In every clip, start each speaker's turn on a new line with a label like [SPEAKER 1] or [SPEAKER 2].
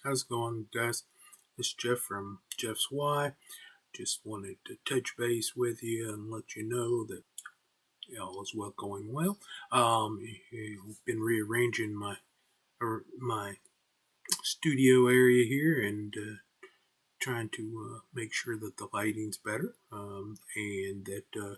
[SPEAKER 1] How's it going, guys? This is Jeff from Jeff's Y. Just wanted to touch base with you and let you know that all is well, going well. I've been rearranging my studio area here and trying to make sure that the lighting's better and that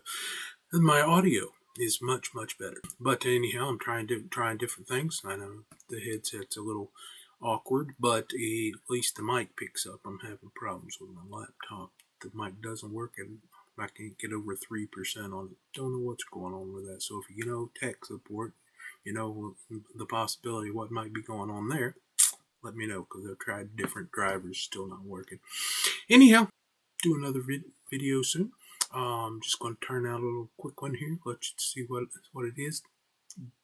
[SPEAKER 1] my audio is much better. But anyhow, I'm trying different things. I know the headset's a little awkward, but at least the mic picks up. I'm having problems with my laptop. The mic doesn't work and I can't get over 3% on it. Don't know what's going on with that. So if you know tech support, you know the possibility of what might be going on there, let me know, because I've tried different drivers, still not working. Anyhow, do another video soon. Just going to turn out a little quick one here. Let's see what it is.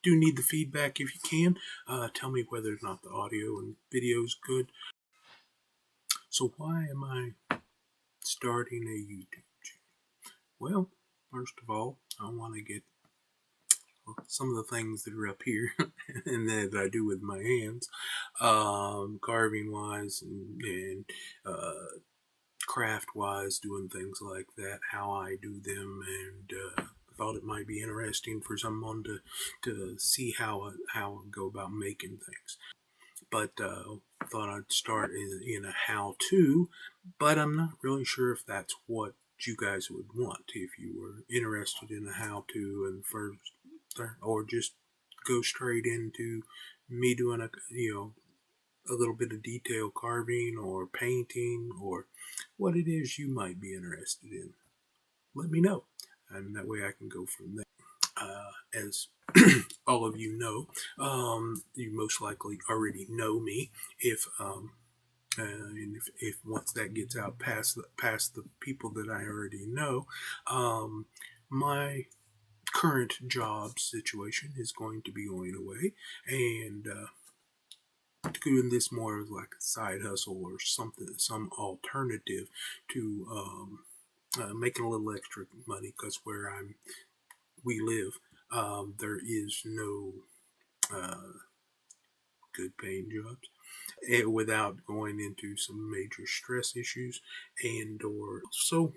[SPEAKER 1] Do need the feedback if you can. Tell me whether or not the audio and video is good. So why am I starting a YouTube channel? Well, first of all, I want to get some of the things that are up here and that I do with my hands, carving wise and craft wise, doing things like that, how I do them, and thought it might be interesting for someone to see how I go about making things. But thought I'd start in a how-to, but I'm not really sure if that's what you guys would want. If you were interested in a how-to and first, or just go straight into me doing a little bit of detail carving or painting, or what it is you might be interested in, let me know, and that way I can go from there. As all of you know, you most likely already know me. And if once that gets out past the people that I already know, my current job situation is going to be going away, and doing this more as like a side hustle or something, some alternative to making a little extra money, because where we live, there is no good paying jobs, without going into some major stress issues and or so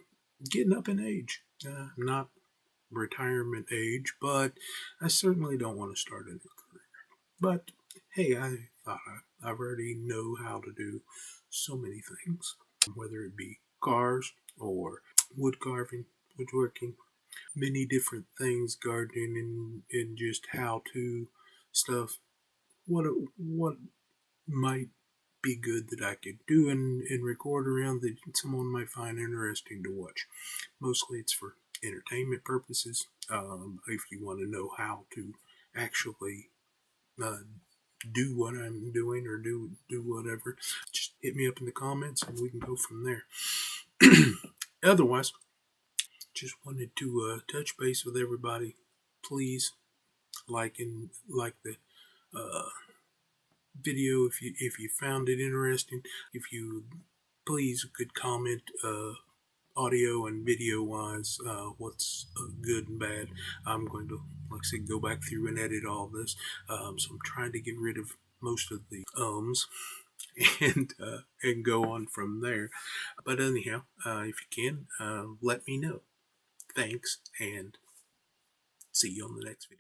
[SPEAKER 1] getting up in age. Not retirement age, but I certainly don't want to start a new career. But hey, I thought I already know how to do so many things, whether it be cars or wood carving, woodworking, many different things, gardening, and just how to stuff. What might be good that I could do and record around that someone might find interesting to watch. Mostly it's for entertainment purposes. If you want to know how to actually do what I'm doing, or do whatever, just hit me up in the comments and we can go from there. Otherwise, just wanted to touch base with everybody. Please like the video if you found it interesting. If you please could comment audio and video wise, what's good and bad. I'm going to, like I said, go back through and edit all this, so I'm trying to get rid of most of the ums and go on from there. But anyhow, if you can, let me know. Thanks, and see you on the next video.